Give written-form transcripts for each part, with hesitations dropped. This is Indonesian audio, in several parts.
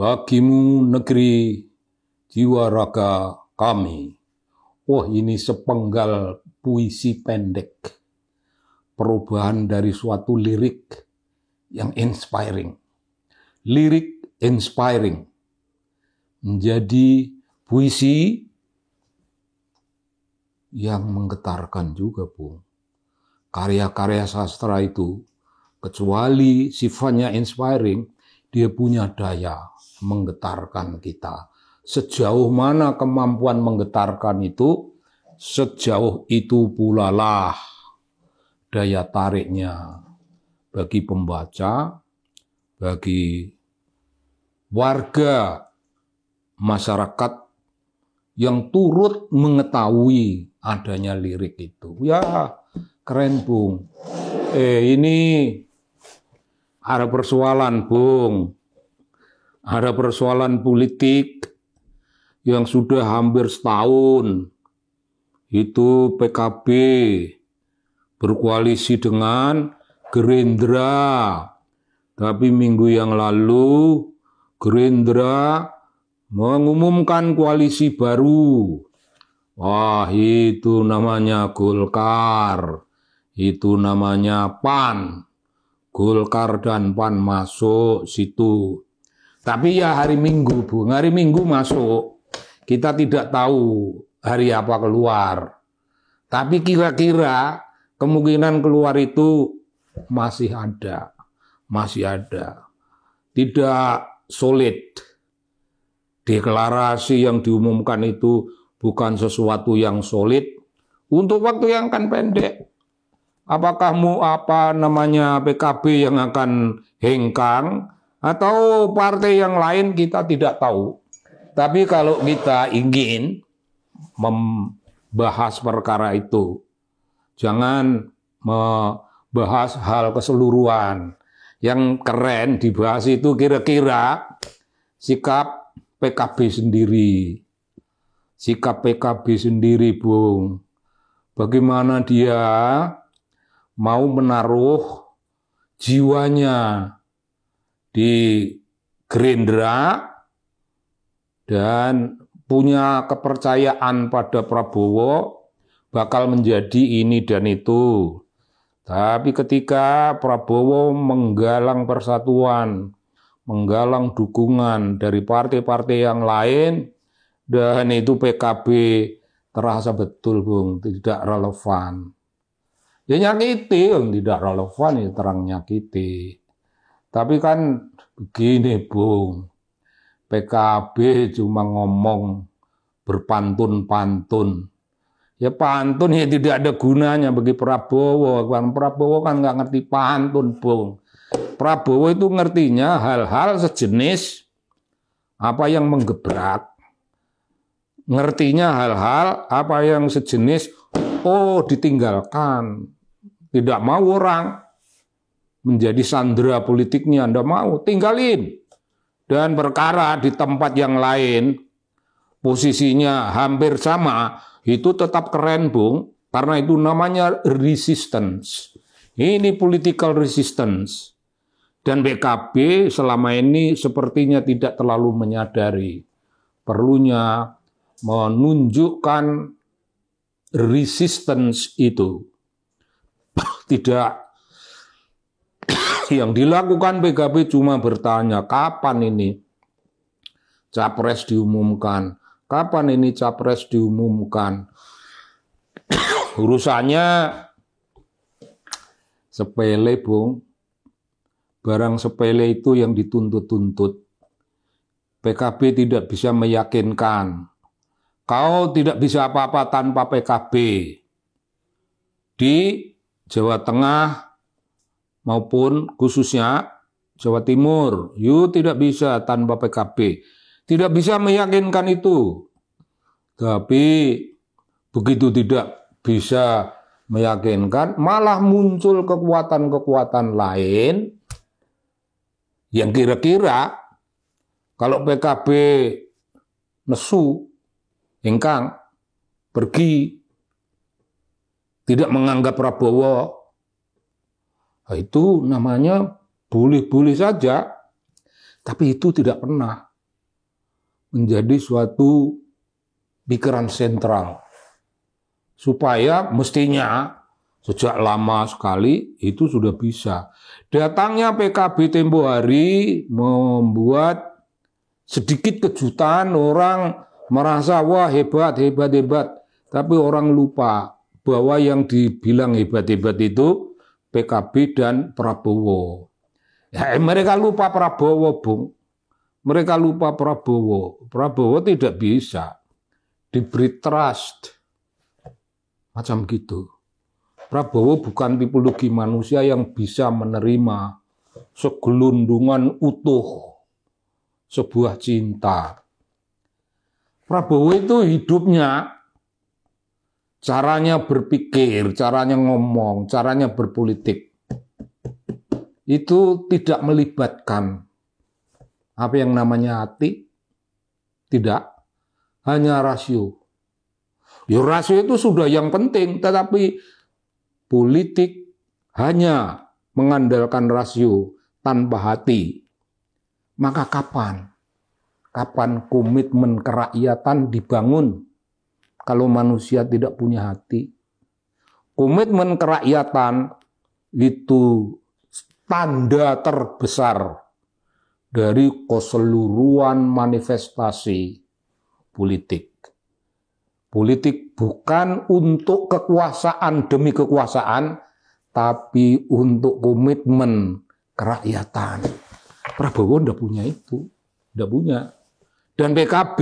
bagimu negeri jiwa raga kami. Wah, ini sepenggal puisi pendek. Perubahan dari suatu lirik yang inspiring. Lirik inspiring menjadi puisi yang menggetarkan juga, Bung. Karya-karya sastra itu, kecuali sifatnya inspiring, dia punya daya menggetarkan kita. Sejauh mana kemampuan menggetarkan itu, sejauh itu pula lah daya tariknya bagi pembaca, bagi warga masyarakat yang turut mengetahui adanya lirik itu. Ya, keren, Bung. Ini ada persoalan, Bung. Ada persoalan politik yang sudah hampir setahun. Itu PKB berkoalisi dengan Gerindra. Tapi minggu yang lalu Gerindra mengumumkan koalisi baru. Wah, itu namanya Golkar. Itu namanya PAN. Golkar dan PAN masuk situ. Tapi ya hari Minggu, Bung. Hari Minggu masuk. Kita tidak tahu hari apa keluar. Tapi kira-kira kemungkinan keluar itu masih ada. Masih ada. Tidak solid. Deklarasi yang diumumkan itu bukan sesuatu yang solid untuk waktu yang akan pendek. Apakah PKB yang akan hengkang atau partai yang lain kita tidak tahu. Tapi kalau kita ingin membahas perkara itu, jangan membahas hal keseluruhan. Yang keren dibahas itu kira-kira sikap PKB sendiri. Sikap PKB sendiri, Bung. Bagaimana dia mau menaruh jiwanya di Gerindra dan punya kepercayaan pada Prabowo bakal menjadi ini dan itu. Tapi ketika Prabowo menggalang persatuan, menggalang dukungan dari partai-partai yang lain, dan itu PKB terasa betul, Bung, tidak relevan. Ya nyakiti, tidak relevan, ya terang nyakiti. Tapi kan begini, Bung, PKB cuma ngomong berpantun-pantun. Ya pantun ya tidak ada gunanya bagi Prabowo. Prabowo kan nggak ngerti pantun, Bung. Prabowo itu ngertinya hal-hal sejenis apa yang menggebrak. Ngertinya hal-hal apa yang sejenis, ditinggalkan. Tidak mau orang menjadi sandera politiknya, Anda mau, tinggalin. Dan perkara di tempat yang lain, posisinya hampir sama, itu tetap keren, Bung. Karena itu namanya resistance. Ini political resistance. Dan PKB selama ini sepertinya tidak terlalu menyadari perlunya menunjukkan resistance itu. Tidak. Yang dilakukan PKB cuma bertanya, kapan ini capres diumumkan? Kapan ini capres diumumkan? Urusannya sepele, Bung. Barang sepele itu yang dituntut-tuntut. PKB tidak bisa meyakinkan. Kau tidak bisa apa-apa tanpa PKB. Di Jawa Tengah maupun khususnya Jawa Timur, you tidak bisa tanpa PKB. Tidak bisa meyakinkan itu. Tapi begitu tidak bisa meyakinkan, malah muncul kekuatan-kekuatan lain yang kira-kira kalau PKB nesu, hengkang, pergi, tidak menganggap Prabowo, itu namanya boleh-boleh saja. Tapi itu tidak pernah menjadi suatu pikiran sentral. Supaya mestinya sejak lama sekali itu sudah bisa. Datangnya PKB tempo hari membuat sedikit kejutan, orang merasa wah hebat. Tapi orang lupa bahwa yang dibilang hebat-hebat itu PKB dan Prabowo. Ya, mereka lupa Prabowo, Bung. Mereka lupa Prabowo. Prabowo tidak bisa diberi trust. Macam gitu. Prabowo bukan tipologi manusia yang bisa menerima segelundungan utuh sebuah cinta. Prabowo itu hidupnya, caranya berpikir, caranya ngomong, caranya berpolitik, itu tidak melibatkan apa yang namanya hati, tidak, hanya rasio. Ya rasio itu sudah yang penting, tetapi politik hanya mengandalkan rasio tanpa hati. Maka kapan komitmen kerakyatan dibangun kalau manusia tidak punya hati? Komitmen kerakyatan itu tanda terbesar dari keseluruhan manifestasi politik. Politik bukan untuk kekuasaan demi kekuasaan, tapi untuk komitmen kerakyatan. Prabowo tidak punya itu, tidak punya. Dan PKB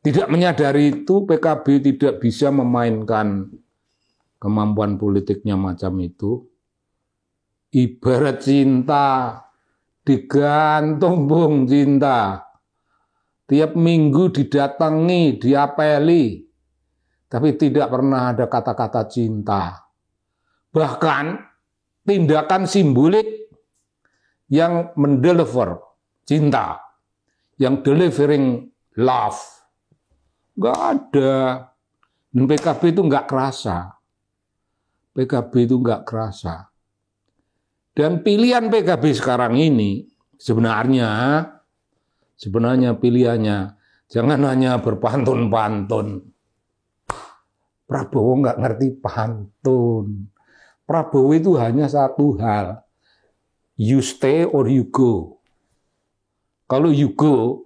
tidak menyadari itu, PKB tidak bisa memainkan kemampuan politiknya macam itu. Ibarat cinta, digantung Bung cinta. Tiap minggu didatangi, diapeli, tapi tidak pernah ada kata-kata cinta. Bahkan tindakan simbolik yang mendeliver cinta, yang delivering love, nggak ada. Dan PKB itu nggak kerasa. PKB itu nggak kerasa. Dan pilihan PKB sekarang ini sebenarnya pilihannya jangan hanya berpantun-pantun. Prabowo nggak ngerti pantun. Prabowo itu hanya satu hal. You stay or you go. Kalau you go,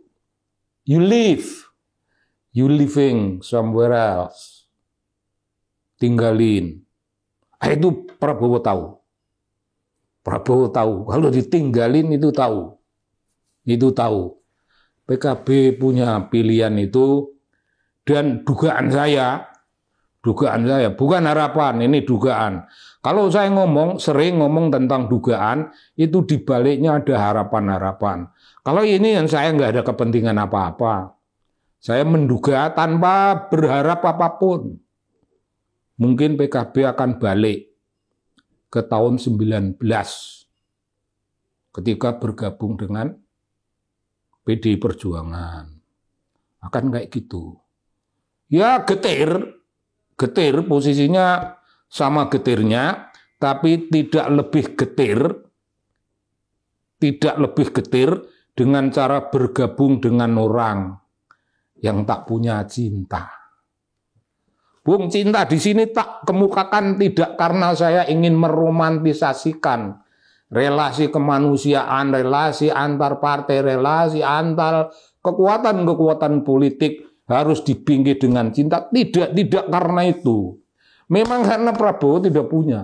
you leave. You living somewhere else. Tinggalin. Itu Prabowo tahu. Prabowo tahu. Kalau ditinggalin itu tahu. Itu tahu. PKB punya pilihan itu, dan dugaan saya, bukan harapan, ini dugaan. Kalau saya sering ngomong tentang dugaan, itu dibaliknya ada harapan-harapan. Kalau ini yang saya nggak ada kepentingan apa-apa, saya menduga tanpa berharap apapun, mungkin PKB akan balik ke tahun 19, ketika bergabung dengan PDI Perjuangan. Akan kayak gitu. Ya getir posisinya sama getirnya, tapi tidak lebih getir dengan cara bergabung dengan orang yang tak punya cinta. Bung, cinta di sini tak kemukakan tidak karena saya ingin meromantisasikan relasi kemanusiaan, relasi antar partai, relasi antar kekuatan-kekuatan politik harus dibingkai dengan cinta. Tidak karena itu. Memang karena Prabowo tidak punya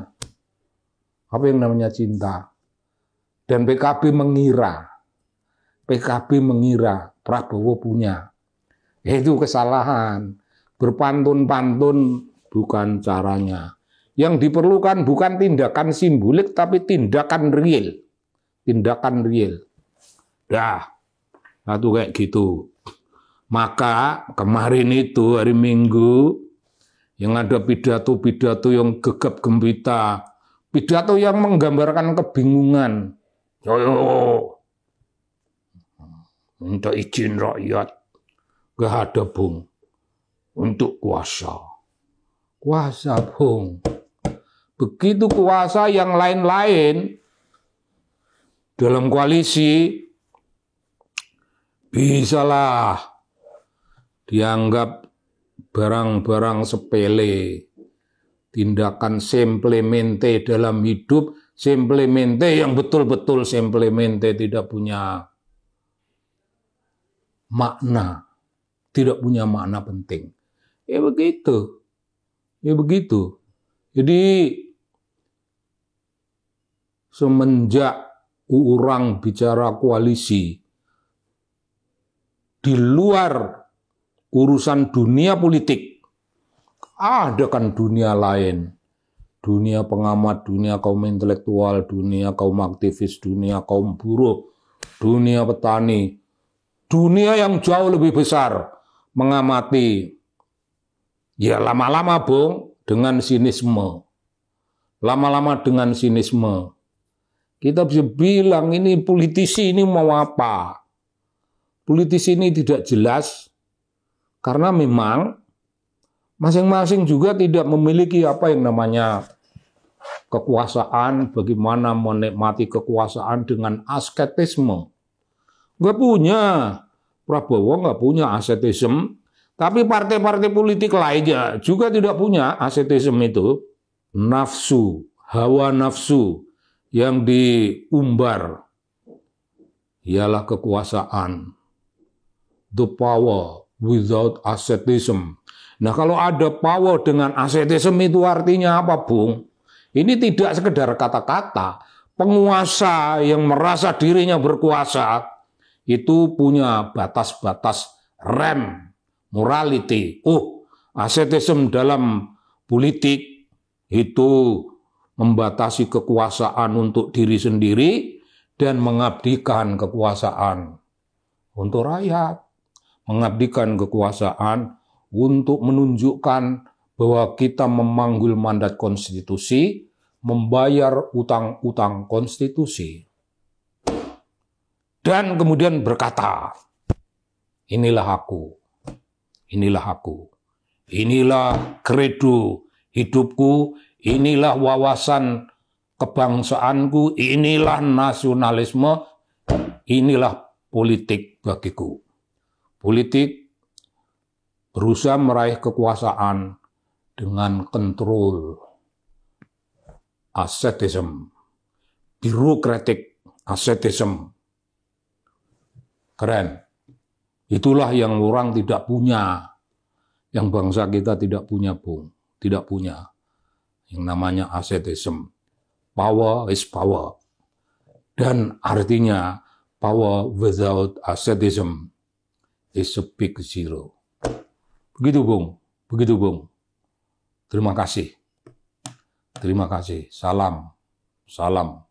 apa yang namanya cinta. Dan PKB mengira Prabowo punya. Itu kesalahan. Berpantun-pantun bukan caranya. Yang diperlukan bukan tindakan simbolik, tapi tindakan real. Satu kayak gitu. Maka kemarin itu hari Minggu, yang ada pidato-pidato yang gegap gempita, pidato yang menggambarkan kebingungan. Minta izin rakyat, gak ada Bung, untuk kuasa, Bung. Begitu kuasa yang lain-lain dalam koalisi bisalah dianggap barang-barang sepele, tindakan simplemente dalam hidup, simplemente yang betul-betul simplemente tidak punya makna, tidak punya makna penting. Ya begitu. Ya begitu. Jadi semenjak orang bicara koalisi di luar urusan dunia politik, ada kan dunia lain. Dunia pengamat, dunia kaum intelektual, dunia kaum aktivis, dunia kaum buruh, dunia petani, dunia yang jauh lebih besar mengamati. Ya lama-lama Bung, dengan sinisme. Lama-lama dengan sinisme. Kita bisa bilang ini politisi ini mau apa? Politisi ini tidak jelas karena memang masing-masing juga tidak memiliki apa yang namanya kekuasaan, bagaimana menikmati kekuasaan dengan asketisme. Nggak punya. Prabowo nggak punya asketisme, tapi partai-partai politik lainnya juga tidak punya asketisme itu. Nafsu, hawa nafsu yang diumbar ialah kekuasaan. The power without asceticism. Nah kalau ada power dengan asceticism itu artinya apa Bung? Ini tidak sekedar kata-kata. Penguasa yang merasa dirinya berkuasa itu punya batas-batas rem, morality. Asceticism dalam politik itu membatasi kekuasaan untuk diri sendiri dan mengabdikan kekuasaan untuk rakyat. Mengabdikan kekuasaan untuk menunjukkan bahwa kita memanggul mandat konstitusi, membayar utang-utang konstitusi. Dan kemudian berkata, inilah aku, inilah aku, inilah kredo hidupku, inilah wawasan kebangsaanku, inilah nasionalisme, inilah politik bagiku. Politik berusaha meraih kekuasaan dengan kontrol, ascetism, birokratik ascetism. Keren. Itulah yang orang tidak punya, yang bangsa kita tidak punya, Bung. Tidak punya. Yang namanya ascetism. Power is power. Dan artinya power without asceticism is a big zero. Begitu Bung, begitu Bung. Terima kasih. Terima kasih. Salam. Salam.